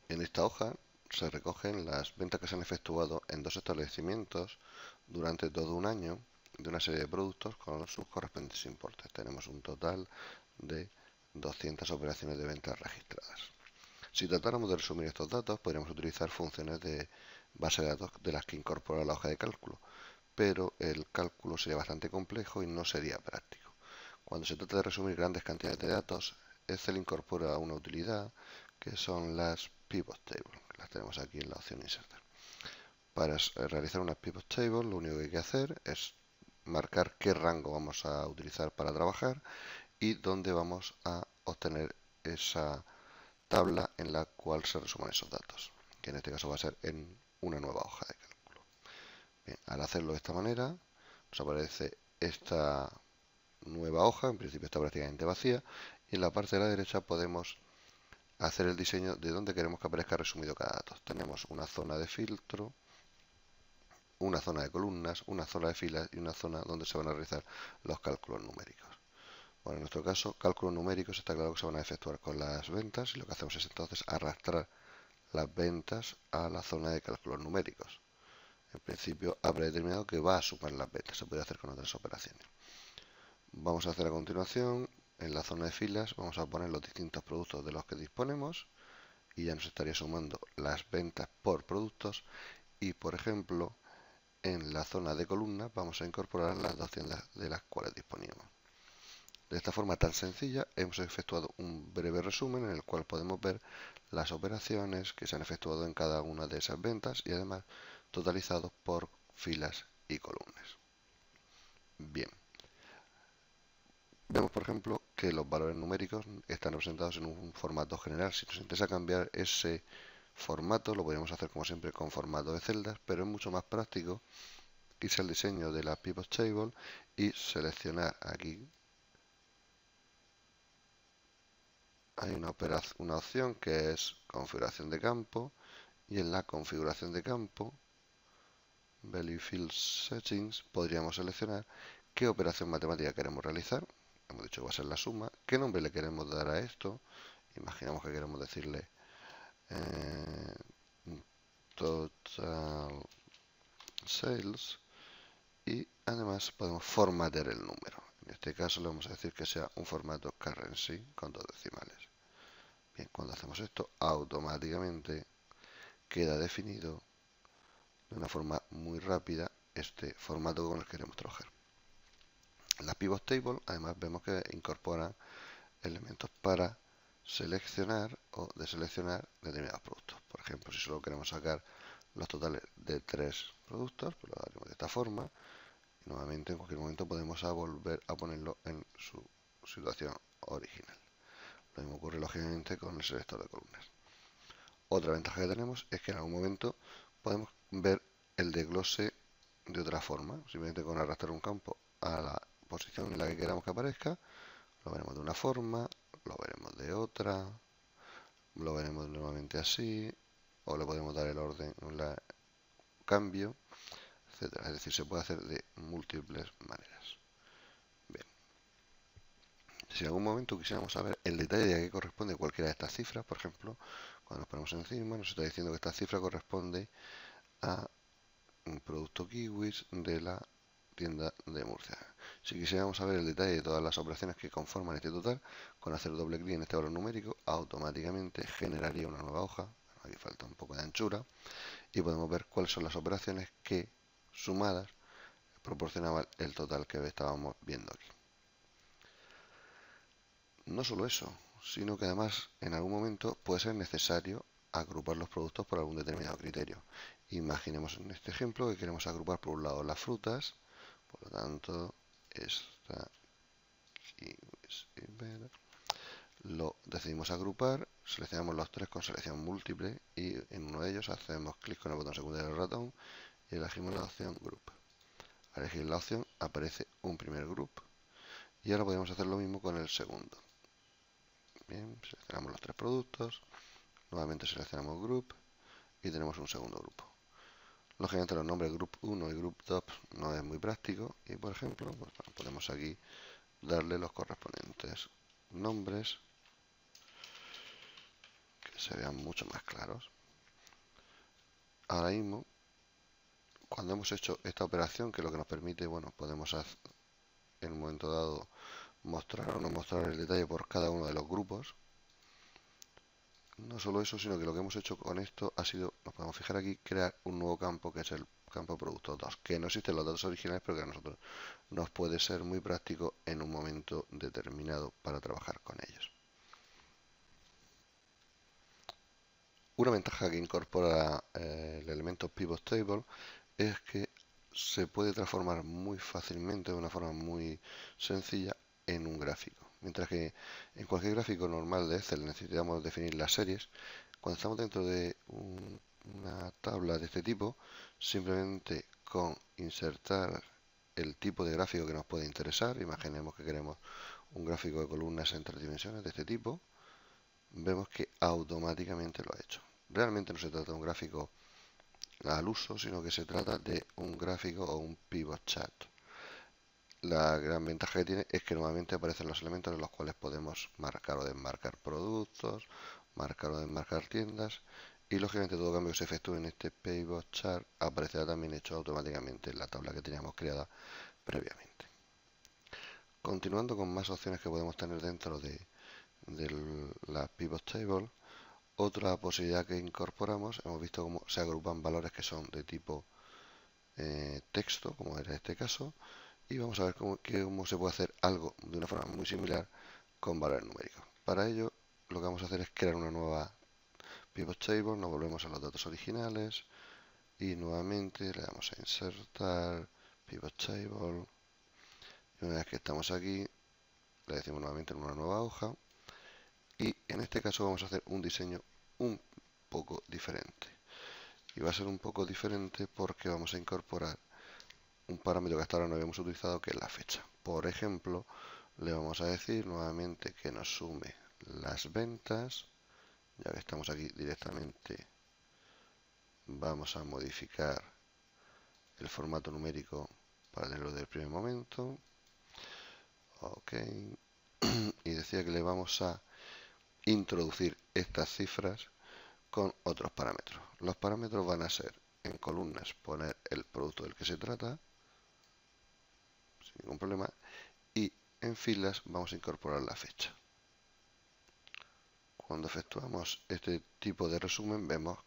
En esta hoja se recogen las ventas que se han efectuado en dos establecimientos durante todo un año de una serie de productos con sus correspondientes importes. Tenemos un total de 200 operaciones de ventas registradas. Si tratáramos de resumir estos datos, podríamos utilizar funciones de base de datos de las que incorpora la hoja de cálculo, pero el cálculo sería bastante complejo y no sería práctico. Cuando se trata de resumir grandes cantidades de datos, Excel incorpora una utilidad que son las pivot tables, que las tenemos aquí en la opción insertar. Para realizar una pivot table, lo único que hay que hacer es marcar qué rango vamos a utilizar para trabajar y dónde vamos a obtener esa tabla en la cual se resumen esos datos, que en este caso va a ser en una nueva hoja de cálculo. Bien, al hacerlo de esta manera, nos aparece esta nueva hoja, en principio está prácticamente vacía, y en la parte de la derecha podemos hacer el diseño de donde queremos que aparezca resumido cada dato. Tenemos una zona de filtro, una zona de columnas, una zona de filas y una zona donde se van a realizar los cálculos numéricos. Bueno, en nuestro caso, cálculos numéricos está claro que se van a efectuar con las ventas y lo que hacemos es entonces arrastrar las ventas a la zona de cálculos numéricos. En principio habrá determinado que va a sumar las ventas, se puede hacer con otras operaciones. Vamos a hacer a continuación, en la zona de filas, vamos a poner los distintos productos de los que disponemos y ya nos estaría sumando las ventas por productos y, por ejemplo, en la zona de columnas vamos a incorporar las dos tiendas de las cuales disponíamos. De esta forma tan sencilla hemos efectuado un breve resumen en el cual podemos ver las operaciones que se han efectuado en cada una de esas ventas y además totalizados por filas y columnas. Bien, vemos por ejemplo que los valores numéricos están representados en un formato general. Si nos interesa cambiar ese formato lo podríamos hacer como siempre con formato de celdas, pero es mucho más práctico irse al diseño de la pivot table y seleccionar aquí. Hay una opción que es configuración de campo y en la configuración de campo, Value Field Settings, podríamos seleccionar qué operación matemática queremos realizar. Hemos dicho que va a ser la suma. ¿Qué nombre le queremos dar a esto? Imaginamos que queremos decirle eh, Total Sales y además podemos formatear el número. En este caso le vamos a decir que sea un formato currency con dos decimales. Bien, cuando hacemos esto automáticamente queda definido de una forma muy rápida este formato con el que queremos trabajar. La pivot table además vemos que incorpora elementos para seleccionar o deseleccionar determinados productos. Por ejemplo, si solo queremos sacar los totales de 3 productos, pues lo haremos de esta forma. Y nuevamente en cualquier momento podemos volver a ponerlo en su situación original. Lo mismo ocurre lógicamente con el selector de columnas. Otra ventaja que tenemos es que en algún momento podemos ver el desglose de otra forma. Simplemente con arrastrar un campo a la posición en la que queramos que aparezca, lo veremos de una forma, lo veremos de otra, lo veremos nuevamente así, o le podemos dar el orden, el cambio, etcétera. Es decir, se puede hacer de múltiples maneras. Bien. Si en algún momento quisiéramos saber el detalle de a qué corresponde cualquiera de estas cifras, por ejemplo, cuando nos ponemos encima nos está diciendo que esta cifra corresponde a un producto kiwis de la tienda de Murcia. Si quisiéramos saber el detalle de todas las operaciones que conforman este total, con hacer doble clic en este valor numérico, automáticamente generaría una nueva hoja. Aquí falta un poco de anchura y podemos ver cuáles son las operaciones que sumadas proporcionaban el total que estábamos viendo aquí. No solo eso, sino que además en algún momento puede ser necesario agrupar los productos por algún determinado criterio. Imaginemos en este ejemplo que queremos agrupar por un lado las frutas, por lo tanto esta lo decidimos agrupar, seleccionamos los tres con selección múltiple y en uno de ellos hacemos clic con el botón secundario del ratón y elegimos la opción Group. Al elegir la opción aparece un primer group y ahora podemos hacer lo mismo con el segundo. Bien, seleccionamos los tres productos, nuevamente seleccionamos Group y tenemos un segundo grupo. Lógicamente los nombres Group 1 y Group 2 no es muy práctico y por ejemplo pues, podemos aquí darle los correspondientes nombres se vean mucho más claros. Ahora mismo, cuando hemos hecho esta operación, que es lo que nos permite, bueno, podemos hacer, en un momento dado mostrar o no mostrar el detalle por cada uno de los grupos. No solo eso, sino que lo que hemos hecho con esto ha sido, nos podemos fijar aquí, crear un nuevo campo que es el campo productos 2, que no existen los datos originales, pero que a nosotros nos puede ser muy práctico en un momento determinado para trabajar con ellos. Una ventaja que incorpora el elemento Pivot Table es que se puede transformar muy fácilmente, de una forma muy sencilla, en un gráfico. Mientras que en cualquier gráfico normal de Excel necesitamos definir las series, cuando estamos dentro de una tabla de este tipo, simplemente con insertar el tipo de gráfico que nos puede interesar, imaginemos que queremos un gráfico de columnas en 3 dimensiones de este tipo, vemos que automáticamente lo ha hecho. Realmente no se trata de un gráfico al uso, sino que se trata de un gráfico o un pivot chart. La gran ventaja que tiene es que nuevamente aparecen los elementos en los cuales podemos marcar o desmarcar productos, marcar o desmarcar tiendas, y lógicamente todo cambio que se efectúe en este pivot chart aparecerá también hecho automáticamente en la tabla que teníamos creada previamente. Continuando con más opciones que podemos tener dentro de la pivot table, otra posibilidad que incorporamos, hemos visto cómo se agrupan valores que son de tipo texto, como era este caso, y vamos a ver cómo se puede hacer algo de una forma muy similar con valores numéricos. Para ello, lo que vamos a hacer es crear una nueva pivot table, nos volvemos a los datos originales y nuevamente le damos a insertar pivot table, y una vez que estamos aquí le decimos nuevamente en una nueva hoja, y en este caso vamos a hacer un diseño un poco diferente. Y va a ser un poco diferente porque vamos a incorporar un parámetro que hasta ahora no habíamos utilizado, que es la fecha. Por ejemplo, le vamos a decir nuevamente que nos sume las ventas. Ya que estamos aquí directamente, vamos a modificar el formato numérico para tenerlo del primer momento. Ok. Y decía que le vamos a introducir estas cifras con otros parámetros. Los parámetros van a ser, en columnas, poner el producto del que se trata, sin ningún problema, y en filas vamos a incorporar la fecha. Cuando efectuamos este tipo de resumen, vemos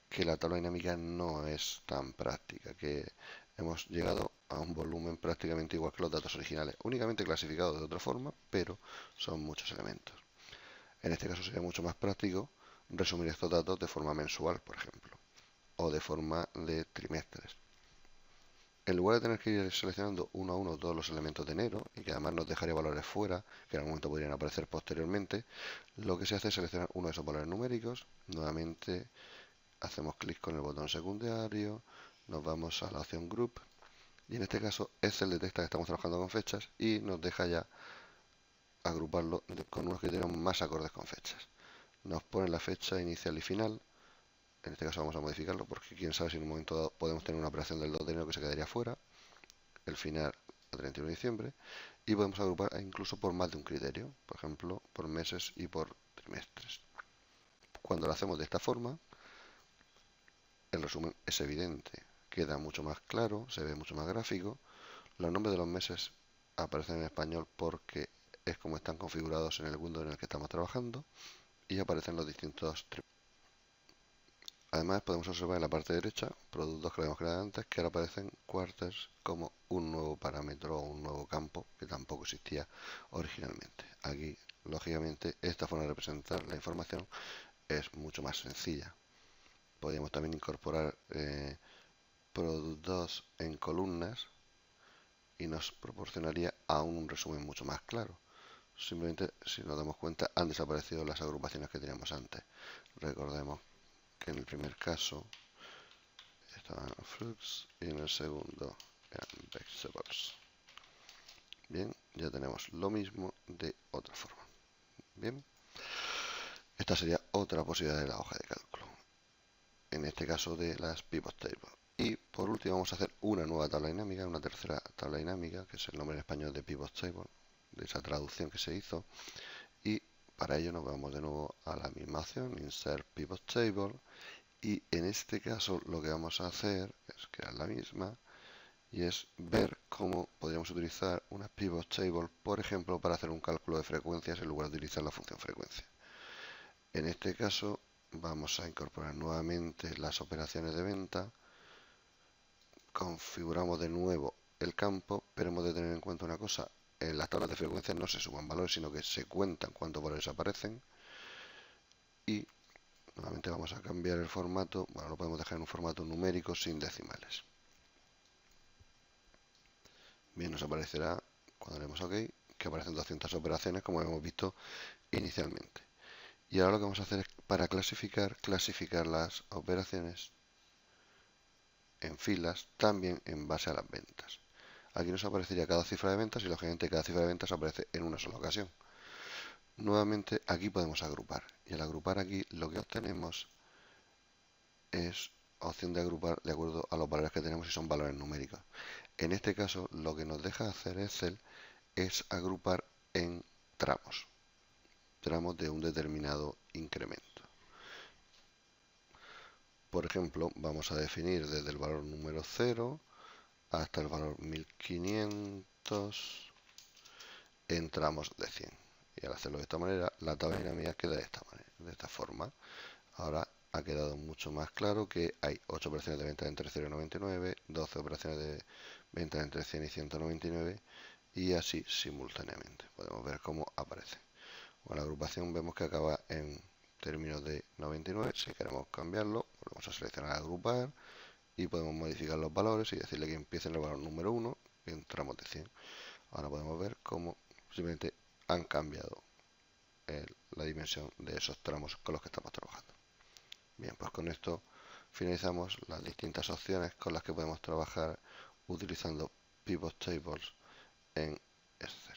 que la tabla dinámica no es tan práctica, que hemos llegado a un volumen prácticamente igual que los datos originales, únicamente clasificados de otra forma, pero son muchos elementos. En este caso sería mucho más práctico resumir estos datos de forma mensual, por ejemplo, o de forma de trimestres. En lugar de tener que ir seleccionando uno a uno todos los elementos de enero, y que además nos dejaría valores fuera, que en algún momento podrían aparecer posteriormente, lo que se hace es seleccionar uno de esos valores numéricos, nuevamente hacemos clic con el botón secundario, nos vamos a la opción Group, y en este caso Excel detecta que estamos trabajando con fechas y nos deja ya agruparlo con unos criterios más acordes con fechas. Nos pone la fecha inicial y final. En este caso vamos a modificarlo porque quién sabe si en un momento dado podemos tener una operación del 2 de enero que se quedaría fuera, el final a 31 de diciembre, y podemos agrupar incluso por más de un criterio, por ejemplo, por meses y por trimestres. Cuando lo hacemos de esta forma, el resumen es evidente, queda mucho más claro, se ve mucho más gráfico. Los nombres de los meses aparecen en español porque es como están configurados en el Windows en el que estamos trabajando, y aparecen los distintos trimestres. Además podemos observar en la parte derecha, productos que habíamos creado antes, que ahora aparecen quarters como un nuevo parámetro o un nuevo campo que tampoco existía originalmente. Aquí, lógicamente, esta forma de representar la información es mucho más sencilla. Podríamos también incorporar productos en columnas y nos proporcionaría aún un resumen mucho más claro. Simplemente, si nos damos cuenta, han desaparecido las agrupaciones que teníamos antes. Recordemos que en el primer caso estaban fruits y en el segundo eran vegetables. Bien, ya tenemos lo mismo de otra forma. Bien, esta sería otra posibilidad de la hoja de cálculo, en este caso de las pivot tables. Y por último vamos a hacer una nueva tabla dinámica, una tercera tabla dinámica, que es el nombre en español de pivot table, de esa traducción que se hizo. Y Para ello nos vamos de nuevo a la misma opción, Insert Pivot Table, y en este caso lo que vamos a hacer es crear la misma, y es ver cómo podríamos utilizar una Pivot Table, por ejemplo, para hacer un cálculo de frecuencias en lugar de utilizar la función frecuencia. En este caso vamos a incorporar nuevamente las operaciones de venta, configuramos de nuevo el campo, pero hemos de tener en cuenta una cosa: en las tablas de frecuencias no se suman valores, sino que se cuentan cuántos valores aparecen, y nuevamente vamos a cambiar el formato. Bueno, lo podemos dejar en un formato numérico sin decimales. Bien, nos aparecerá cuando le demos OK que aparecen 200 operaciones, como hemos visto inicialmente. Y ahora lo que vamos a hacer es, para clasificar las operaciones en filas, también en base a las ventas. Aquí nos aparecería cada cifra de ventas y lógicamente cada cifra de ventas aparece en una sola ocasión. Nuevamente aquí podemos agrupar, y al agrupar aquí lo que obtenemos es opción de agrupar de acuerdo a los valores que tenemos, y son valores numéricos. En este caso lo que nos deja hacer Excel es agrupar en tramos de un determinado incremento. Por ejemplo, vamos a definir desde el valor número 0 hasta el valor 1500 en tramos de 100. Y al hacerlo de esta manera, la tabla dinámica queda de esta forma. Ahora ha quedado mucho más claro que hay 8 operaciones de venta entre 0 y 99, 12 operaciones de venta entre 100 y 199, y así simultáneamente. Podemos ver cómo aparece. Con la agrupación vemos que acaba en términos de 99. Si queremos cambiarlo, volvemos a seleccionar agrupar y podemos modificar los valores y decirle que empiece en el valor número 1 en tramos de 100. Ahora podemos ver cómo simplemente han cambiado la dimensión de esos tramos con los que estamos trabajando. Bien, pues con esto finalizamos las distintas opciones con las que podemos trabajar utilizando Pivot Tables en Excel.